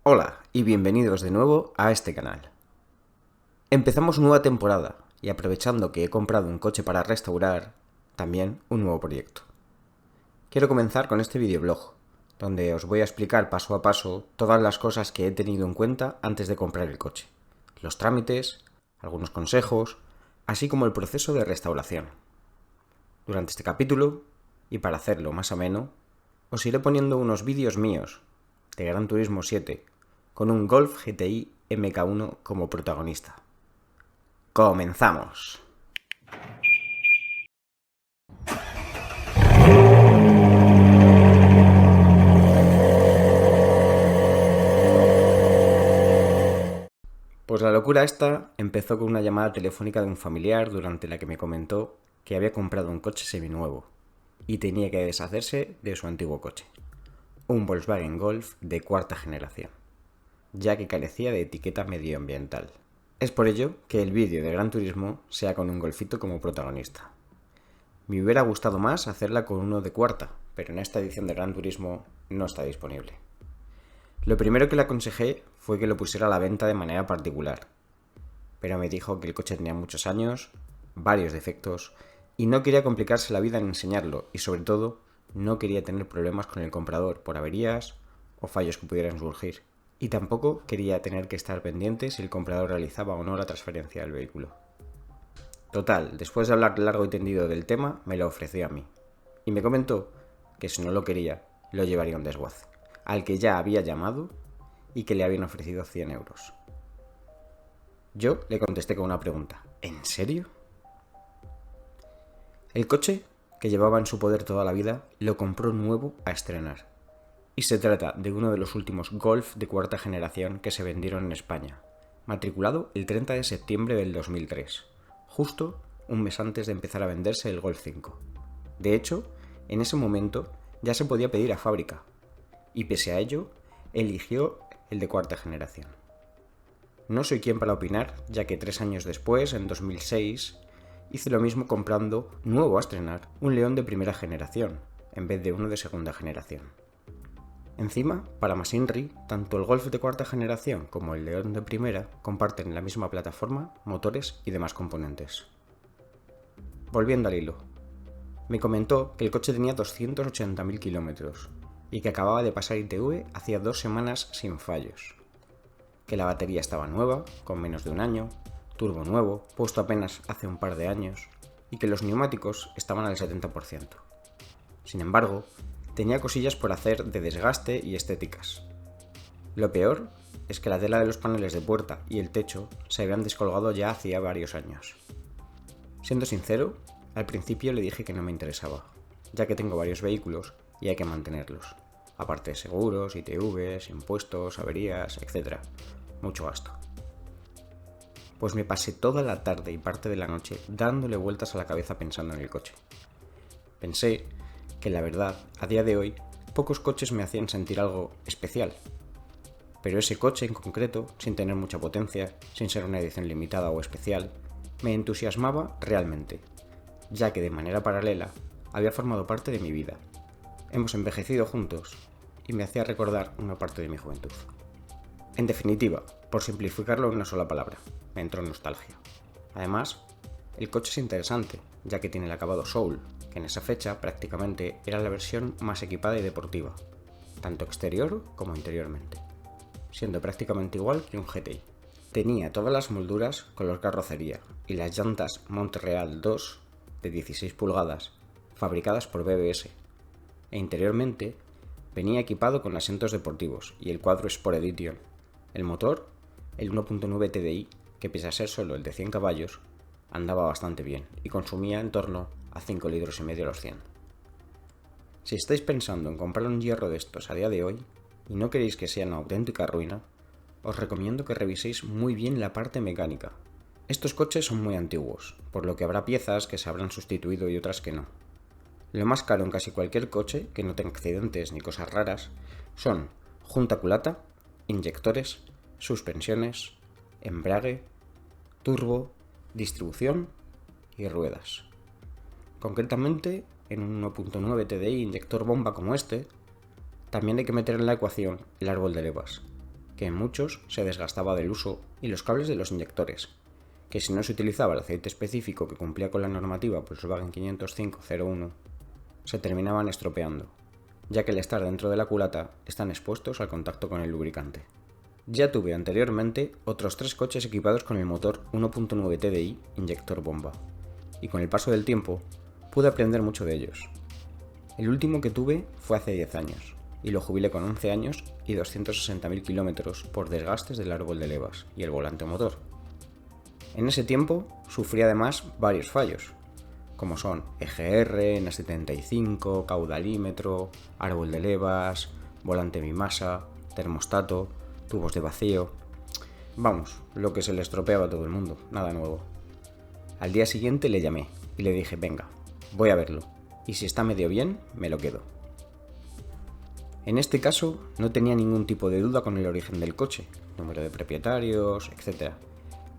Hola y bienvenidos de nuevo a este canal. Empezamos nueva temporada y aprovechando que he comprado un coche para restaurar, también un nuevo proyecto. Quiero comenzar con este videoblog, donde os voy a explicar paso a paso todas las cosas que he tenido en cuenta antes de comprar el coche, los trámites, algunos consejos, así como el proceso de restauración. Durante este capítulo, y para hacerlo más ameno, os iré poniendo unos vídeos míos de Gran Turismo 7 con un Golf GTI MK1 como protagonista. ¡Comenzamos! Pues la locura esta empezó con una llamada telefónica de un familiar durante la que me comentó que había comprado un coche seminuevo y tenía que deshacerse de su antiguo coche, un Volkswagen Golf de cuarta generación, ya que carecía de etiqueta medioambiental. Es por ello que el vídeo de Gran Turismo sea con un Golfito como protagonista. Me hubiera gustado más hacerla con uno de cuarta, pero en esta edición de Gran Turismo no está disponible. Lo primero que le aconsejé fue que lo pusiera a la venta de manera particular, pero me dijo que el coche tenía muchos años, varios defectos, y no quería complicarse la vida en enseñarlo, y sobre todo, no quería tener problemas con el comprador por averías o fallos que pudieran surgir. Y tampoco quería tener que estar pendiente si el comprador realizaba o no la transferencia del vehículo. Total, después de hablar largo y tendido del tema, me lo ofreció a mí. Y me comentó que si no lo quería, lo llevaría a un desguace, al que ya había llamado y que le habían ofrecido 100 euros. Yo le contesté con una pregunta. ¿En serio? El coche, que llevaba en su poder toda la vida, lo compró nuevo a estrenar. Y se trata de uno de los últimos Golf de cuarta generación que se vendieron en España, matriculado el 30 de septiembre del 2003, justo un mes antes de empezar a venderse el Golf 5. De hecho, en ese momento ya se podía pedir a fábrica, y pese a ello, eligió el de cuarta generación. No soy quien para opinar, ya que 3 años después, en 2006, hice lo mismo comprando, nuevo a estrenar, un León de primera generación, en vez de uno de segunda generación. Encima, para más INRI, tanto el Golf de cuarta generación como el León de primera comparten la misma plataforma, motores y demás componentes. Volviendo al hilo, me comentó que el coche tenía 280.000 kilómetros y que acababa de pasar ITV hacía 2 semanas sin fallos. Que la batería estaba nueva, con menos de un año, turbo nuevo, puesto apenas hace un par de años, y que los neumáticos estaban al 70%. Sin embargo, tenía cosillas por hacer de desgaste y estéticas. Lo peor es que la tela de los paneles de puerta y el techo se habían descolgado ya hacía varios años. Siendo sincero, al principio le dije que no me interesaba, ya que tengo varios vehículos y hay que mantenerlos, aparte de seguros, ITVs, impuestos, averías, etc. Mucho gasto. Pues me pasé toda la tarde y parte de la noche dándole vueltas a la cabeza pensando en el coche. Pensé que la verdad, a día de hoy, pocos coches me hacían sentir algo especial. Pero ese coche en concreto, sin tener mucha potencia, sin ser una edición limitada o especial, me entusiasmaba realmente, ya que de manera paralela había formado parte de mi vida. Hemos envejecido juntos y me hacía recordar una parte de mi juventud. En definitiva, por simplificarlo en una sola palabra, me entró nostalgia. Además, el coche es interesante, ya que tiene el acabado Soul, que en esa fecha prácticamente era la versión más equipada y deportiva, tanto exterior como interiormente, siendo prácticamente igual que un GTI. Tenía todas las molduras color carrocería y las llantas Montreal 2 de 16 pulgadas, fabricadas por BBS, e interiormente venía equipado con asientos deportivos y el cuadro Sport Edition. El motor, el 1.9 TDI, que pese a ser solo el de 100 caballos, andaba bastante bien y consumía en torno a 5,5 litros a los 100. Si estáis pensando en comprar un hierro de estos a día de hoy y no queréis que sea una auténtica ruina, os recomiendo que reviséis muy bien la parte mecánica. Estos coches son muy antiguos, por lo que habrá piezas que se habrán sustituido y otras que no. Lo más caro en casi cualquier coche que no tenga accidentes ni cosas raras son junta culata, inyectores, suspensiones, embrague, turbo, distribución y ruedas. Concretamente, en un 1.9 TDI inyector bomba como este, también hay que meter en la ecuación el árbol de levas, que en muchos se desgastaba del uso, y los cables de los inyectores, que si no se utilizaba el aceite específico que cumplía con la normativa Volkswagen 50501, se terminaban estropeando, ya que al estar dentro de la culata están expuestos al contacto con el lubricante. Ya tuve anteriormente otros 3 coches equipados con el motor 1.9 TDI inyector bomba, y con el paso del tiempo pude aprender mucho de ellos. El último que tuve fue hace 10 años, y lo jubilé con 11 años y 260.000 kilómetros por desgastes del árbol de levas y el volante motor. En ese tiempo sufrí además varios fallos, como son EGR, N75, caudalímetro, árbol de levas, volante bimasa, termostato, tubos de vacío. Vamos, lo que se le estropeaba a todo el mundo, nada nuevo. Al día siguiente le llamé y le dije, venga, voy a verlo, y si está medio bien, me lo quedo. En este caso no tenía ningún tipo de duda con el origen del coche, número de propietarios, etc.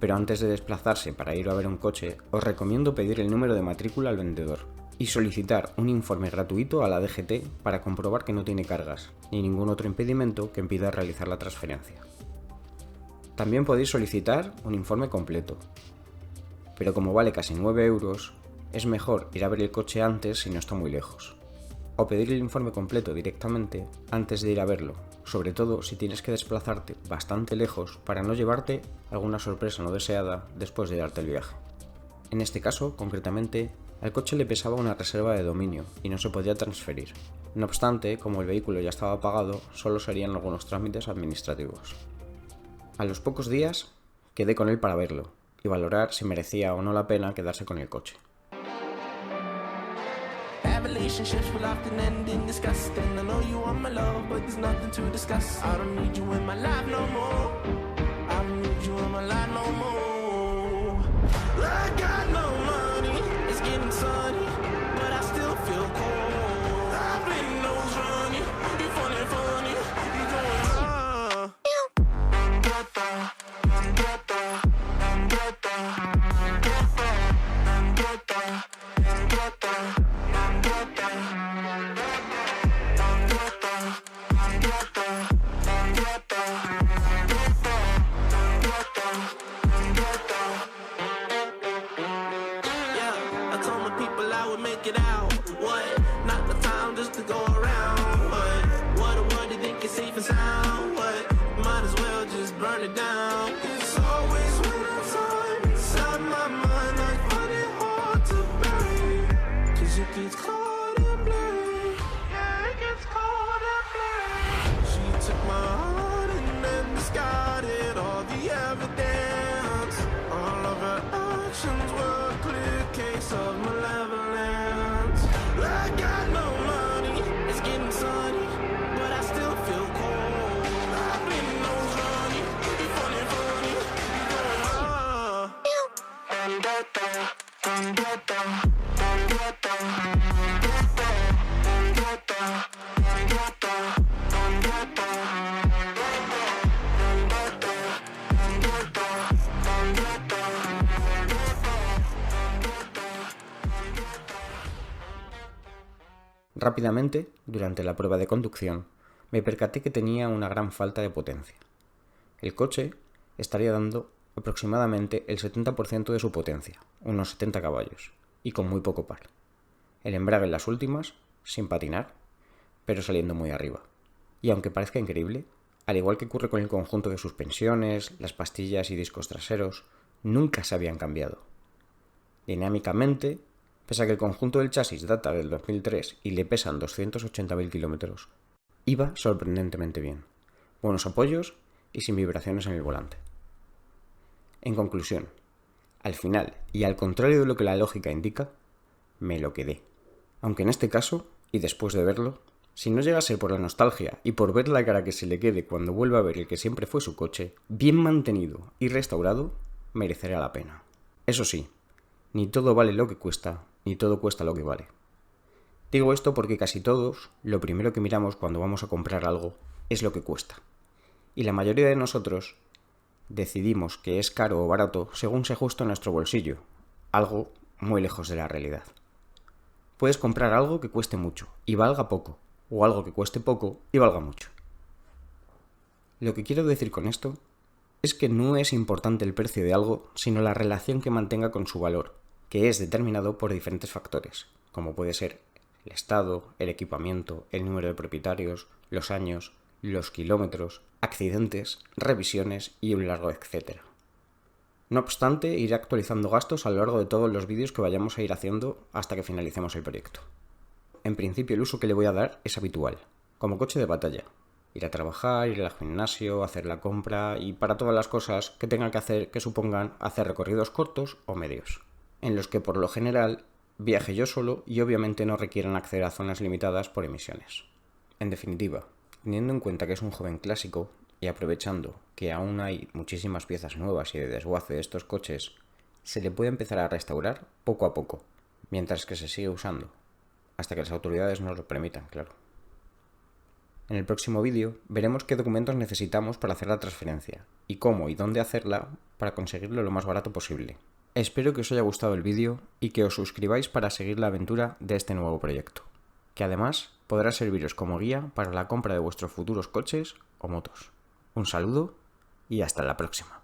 Pero antes de desplazarse para ir a ver un coche, os recomiendo pedir el número de matrícula al vendedor y solicitar un informe gratuito a la DGT para comprobar que no tiene cargas, ni ningún otro impedimento que impida realizar la transferencia. También podéis solicitar un informe completo, pero como vale casi 9 euros, es mejor ir a ver el coche antes si no está muy lejos, o pedir el informe completo directamente antes de ir a verlo, sobre todo si tienes que desplazarte bastante lejos para no llevarte alguna sorpresa no deseada después de darte el viaje. En este caso, concretamente, al coche le pesaba una reserva de dominio y no se podía transferir. No obstante, como el vehículo ya estaba pagado, solo serían algunos trámites administrativos. A los pocos días quedé con él para verlo y valorar si merecía o no la pena quedarse con el coche. Relationships will often end in disgust, and I know you want my love, but there's nothing to discuss. I don't need you in my life no more. I don't need you in my life no more. I got no money, it's getting sunny, but I still feel cold. I've been nose running, you funny, you going Rápidamente, durante la prueba de conducción, me percaté que tenía una gran falta de potencia. El coche estaría dando aproximadamente el 70% de su potencia, unos 70 caballos, y con muy poco par. El embrague en las últimas, sin patinar, pero saliendo muy arriba. Y aunque parezca increíble, al igual que ocurre con el conjunto de suspensiones, las pastillas y discos traseros, nunca se habían cambiado. Dinámicamente, pese a que el conjunto del chasis data del 2003 y le pesan 280.000 kilómetros, iba sorprendentemente bien, buenos apoyos y sin vibraciones en el volante. En conclusión, al final, y al contrario de lo que la lógica indica, me lo quedé. Aunque en este caso, y después de verlo, si no llega a ser por la nostalgia y por ver la cara que se le quede cuando vuelva a ver el que siempre fue su coche, bien mantenido y restaurado, merecerá la pena. Eso sí, ni todo vale lo que cuesta, ni todo cuesta lo que vale. Digo esto porque casi todos, lo primero que miramos cuando vamos a comprar algo es lo que cuesta. Y la mayoría de nosotros decidimos que es caro o barato según se ajusta a nuestro bolsillo, algo muy lejos de la realidad. Puedes comprar algo que cueste mucho y valga poco, o algo que cueste poco y valga mucho. Lo que quiero decir con esto es que no es importante el precio de algo, sino la relación que mantenga con su valor, que es determinado por diferentes factores, como puede ser el estado, el equipamiento, el número de propietarios, los años, los kilómetros, accidentes, revisiones y un largo etcétera. No obstante, iré actualizando gastos a lo largo de todos los vídeos que vayamos a ir haciendo hasta que finalicemos el proyecto. En principio el uso que le voy a dar es habitual, como coche de batalla. Ir a trabajar, ir al gimnasio, hacer la compra y para todas las cosas que tenga que hacer que supongan hacer recorridos cortos o medios, en los que por lo general viaje yo solo y obviamente no requieran acceder a zonas limitadas por emisiones. En definitiva, teniendo en cuenta que es un joven clásico y aprovechando que aún hay muchísimas piezas nuevas y de desguace de estos coches, se le puede empezar a restaurar poco a poco, mientras que se sigue usando, hasta que las autoridades nos lo permitan, claro. En el próximo vídeo veremos qué documentos necesitamos para hacer la transferencia y cómo y dónde hacerla para conseguirlo lo más barato posible. Espero que os haya gustado el vídeo y que os suscribáis para seguir la aventura de este nuevo proyecto, que además podrá serviros como guía para la compra de vuestros futuros coches o motos. Un saludo y hasta la próxima.